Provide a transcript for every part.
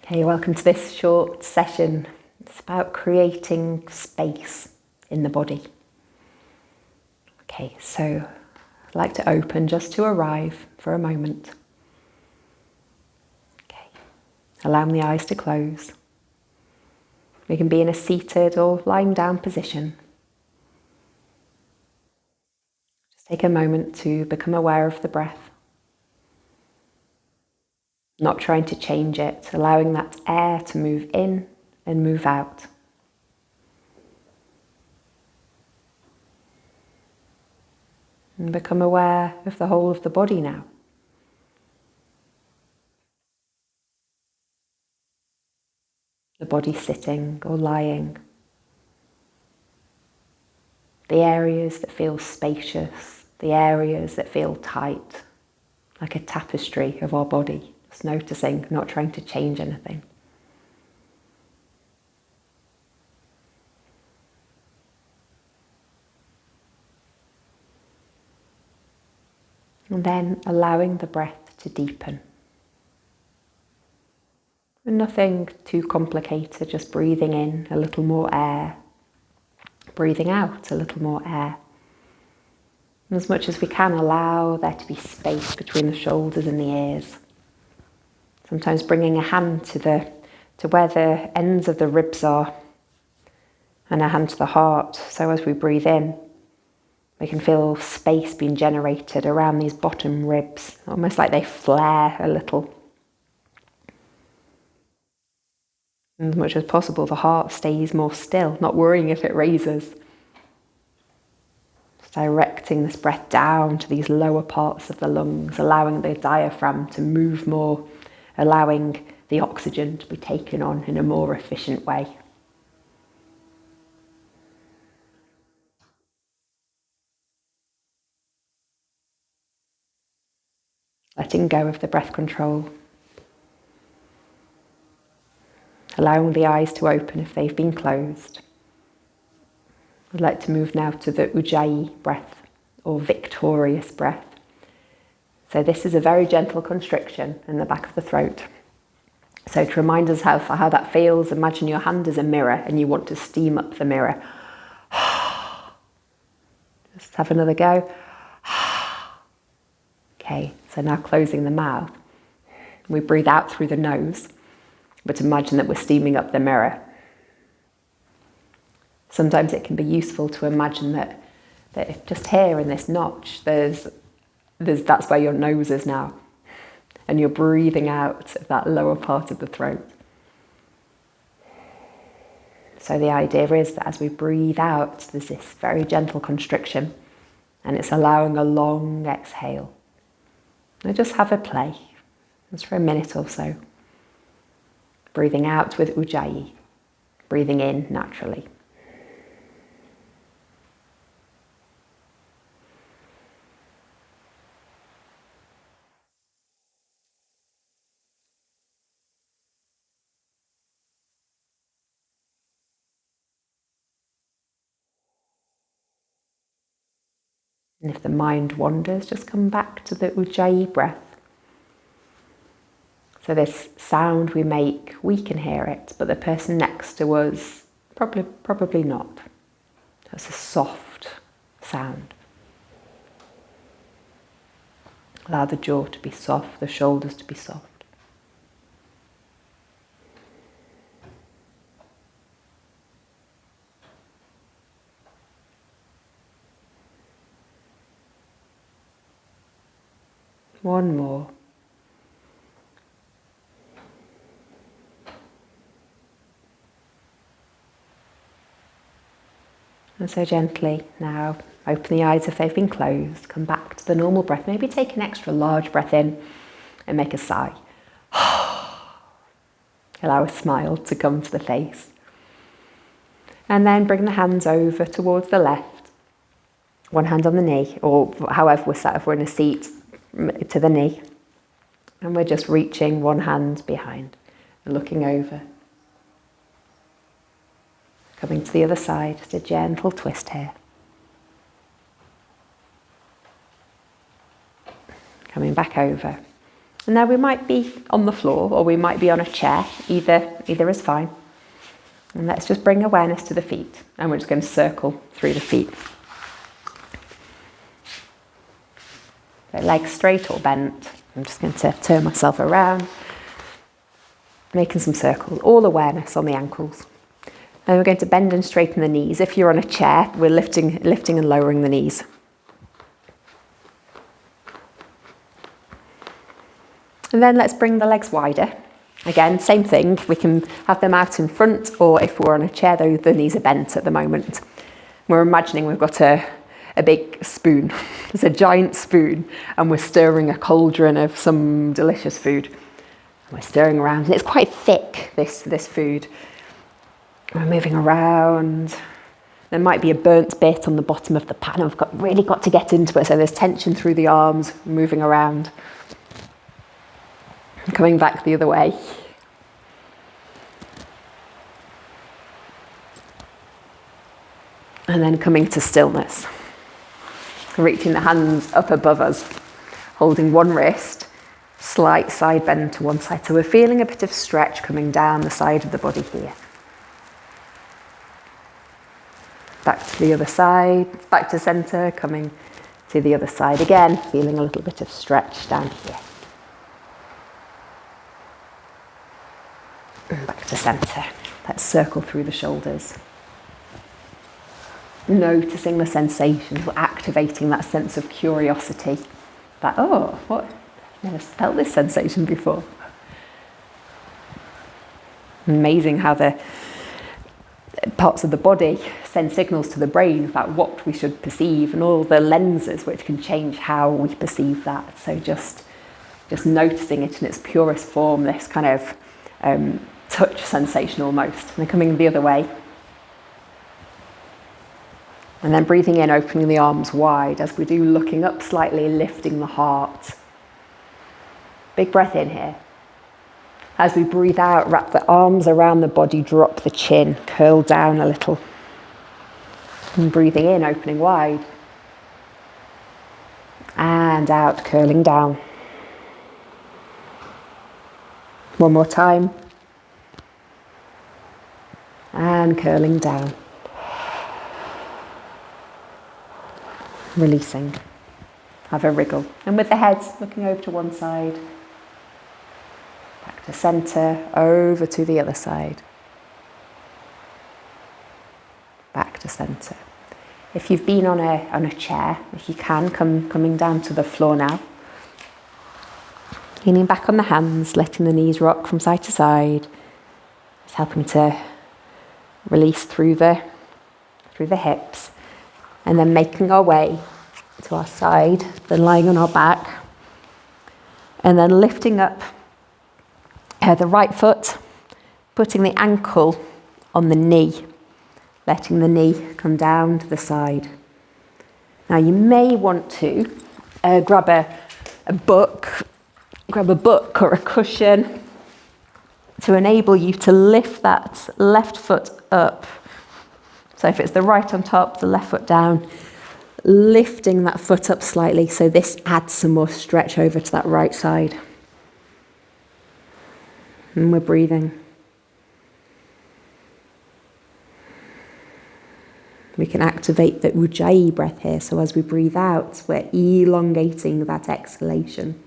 Okay, welcome to this short session. It's about creating space in the body. Okay, so I'd like to open just to arrive for a moment. Okay, allowing the eyes to close. We can be in a seated or lying down position. Just take a moment to become aware of the breath. Not trying to change it, allowing that air to move in and move out. And become aware of the whole of the body now. The body sitting or lying. The areas that feel spacious, the areas that feel tight, like a tapestry of our body. Just noticing, not trying to change anything. And then allowing the breath to deepen. And nothing too complicated, just breathing in a little more air, breathing out a little more air. And as much as we can, allow there to be space between the shoulders and the ears. Sometimes bringing a hand to where the ends of the ribs are, and a hand to the heart. So as we breathe in, we can feel space being generated around these bottom ribs, almost like they flare a little. And as much as possible, the heart stays more still, not worrying if it raises. Just directing this breath down to these lower parts of the lungs, allowing the diaphragm to move more, allowing the oxygen to be taken on in a more efficient way. Letting go of the breath control. Allowing the eyes to open if they've been closed. I'd like to move now to the Ujjayi breath, or victorious breath. So this is a very gentle constriction in the back of the throat. So to remind us how that feels, imagine your hand is a mirror and you want to steam up the mirror. Just have another go. Okay, so now closing the mouth. We breathe out through the nose, but imagine that we're steaming up the mirror. Sometimes it can be useful to imagine that just here in this notch, that's where your nose is now. And you're breathing out of that lower part of the throat. So the idea is that as we breathe out, there's this very gentle constriction, and it's allowing a long exhale. Now just have a play, just for a minute or so. Breathing out with Ujjayi, breathing in naturally. And if the mind wanders, just come back to the Ujjayi breath. So this sound we make, we can hear it, but the person next to us, probably not. It's a soft sound. Allow the jaw to be soft, the shoulders to be soft. One more. And so gently now, open the eyes if they've been closed, come back to the normal breath. Maybe take an extra large breath in and make a sigh. Allow a smile to come to the face. And then bring the hands over towards the left. One hand on the knee, or however we're sat, if we're in a seat, to the knee. And we're just reaching one hand behind, looking over. Coming to the other side, just a gentle twist here. Coming back over. And now we might be on the floor or we might be on a chair, either is fine. And let's just bring awareness to the feet, and we're just going to circle through the feet. So legs straight or bent. I'm just going to turn myself around, making some circles, all awareness on the ankles. And we're going to bend and straighten the knees. If you're on a chair, we're lifting and lowering the knees. And then let's bring the legs wider. Again, same thing. We can have them out in front, or if we're on a chair, though, the knees are bent at the moment. We're imagining we've got a big spoon. It's a giant spoon, and we're stirring a cauldron of some delicious food. We're stirring around, and it's quite thick, this food. We're moving around. There might be a burnt bit on the bottom of the pan, and we've really got to get into it, so there's tension through the arms, moving around. Coming back the other way. And then coming to stillness. Reaching the hands up above us, holding one wrist, slight side bend to one side. So we're feeling a bit of stretch coming down the side of the body here. Back to the other side, back to center, coming to the other side again, feeling a little bit of stretch down here. Back to centre. Let's circle through the shoulders. Noticing the sensations, we're activating that sense of curiosity. Like, oh, what? I've never felt this sensation before. Amazing how the parts of the body send signals to the brain about what we should perceive, and all the lenses which can change how we perceive that. So just noticing it in its purest form, this kind of touch sensation almost, and then coming the other way. And then breathing in, opening the arms wide as we do, looking up slightly, lifting the heart. Big breath in here. As we breathe out, wrap the arms around the body, drop the chin, curl down a little. And breathing in, opening wide. And out, curling down. One more time. And curling down. Releasing. Have a wriggle. And with the head looking over to one side. Back to centre, over to the other side. Back to centre. If you've been on a chair, if you can, coming down to the floor now. Leaning back on the hands, letting the knees rock from side to side. Just helping to release through the hips. And then making our way to our side, then lying on our back. And then lifting up the right foot, putting the ankle on the knee, letting the knee come down to the side. Now you may want to grab a book or a cushion to enable you to lift that left foot up. So if it's the right on top, the left foot down, lifting that foot up slightly, so this adds some more stretch over to that right side. And we're breathing. We can activate the Ujjayi breath here, so as we breathe out, we're elongating that exhalation.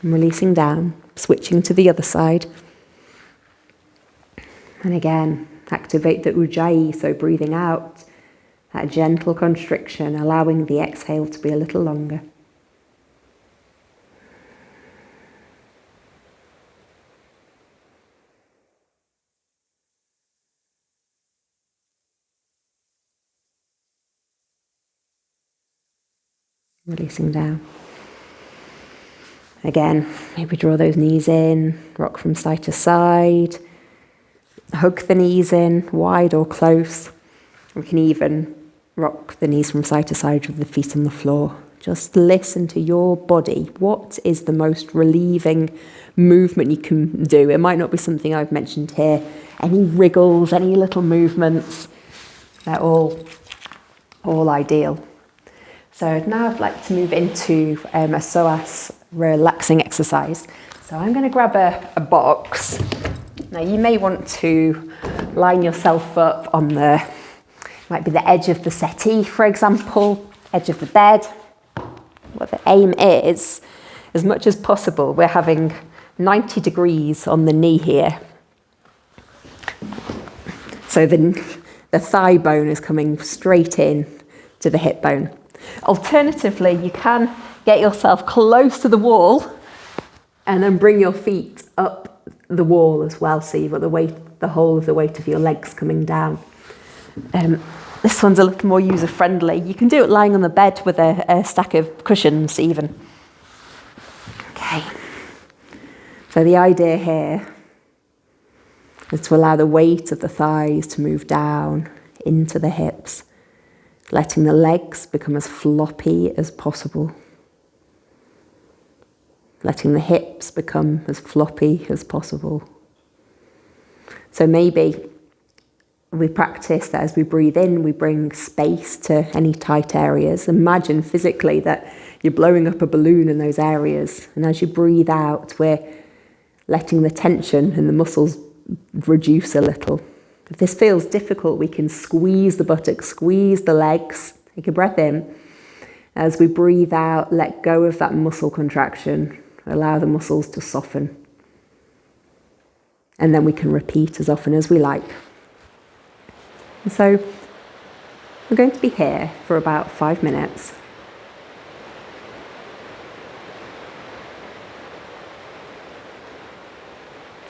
And releasing down, switching to the other side. And again, activate the Ujjayi, so breathing out, that gentle constriction, allowing the exhale to be a little longer. Releasing down. Again, maybe draw those knees in, rock from side to side, hug the knees in, wide or close. We can even rock the knees from side to side with the feet on the floor, Just listen to your body. What is the most relieving movement you can do? It might not be something I've mentioned here. Any wriggles, any little movements, they're all ideal. So now I'd like to move into a psoas relaxing exercise. So I'm going to grab a box. Now you may want to line yourself up on might be the edge of the settee, for example, edge of the bed. What the aim is, as much as possible, we're having 90 degrees on the knee here. So the thigh bone is coming straight in to the hip bone. Alternatively, you can get yourself close to the wall and then bring your feet up the wall as well, so you've got the whole of the weight of your legs coming down. This one's a little more user-friendly. You can do it lying on the bed with a stack of cushions even. Okay. So the idea here is to allow the weight of the thighs to move down into the hips, letting the legs become as floppy as possible, letting the hips become as floppy as possible. So maybe we practice that as we breathe in, we bring space to any tight areas. Imagine physically that you're blowing up a balloon in those areas. And as you breathe out, we're letting the tension in the muscles reduce a little. If this feels difficult, we can squeeze the buttocks, squeeze the legs, take a breath in. As we breathe out, let go of that muscle contraction, allow the muscles to soften. And then we can repeat as often as we like. And so we're going to be here for about 5 minutes.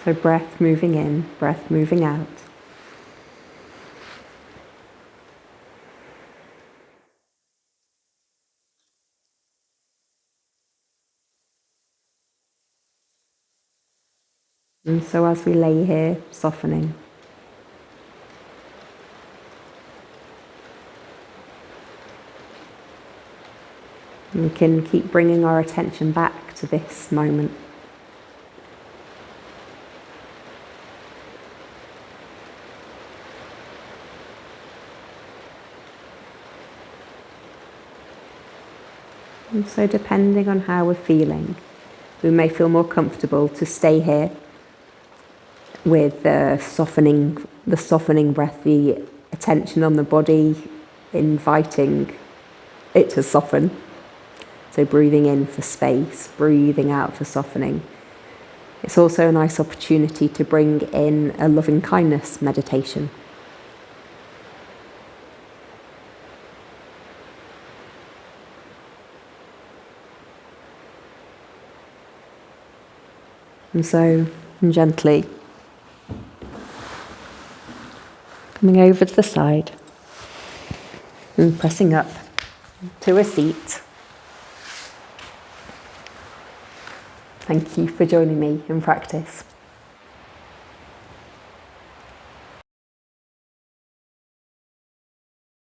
So breath moving in, breath moving out. And so as we lay here, softening. We can keep bringing our attention back to this moment. And so depending on how we're feeling, we may feel more comfortable to stay here with the softening breath, the attention on the body, inviting it to soften. So breathing in for space, breathing out for softening. It's also a nice opportunity to bring in a loving kindness meditation. And so gently coming over to the side and pressing up to a seat. Thank you for joining me in practice.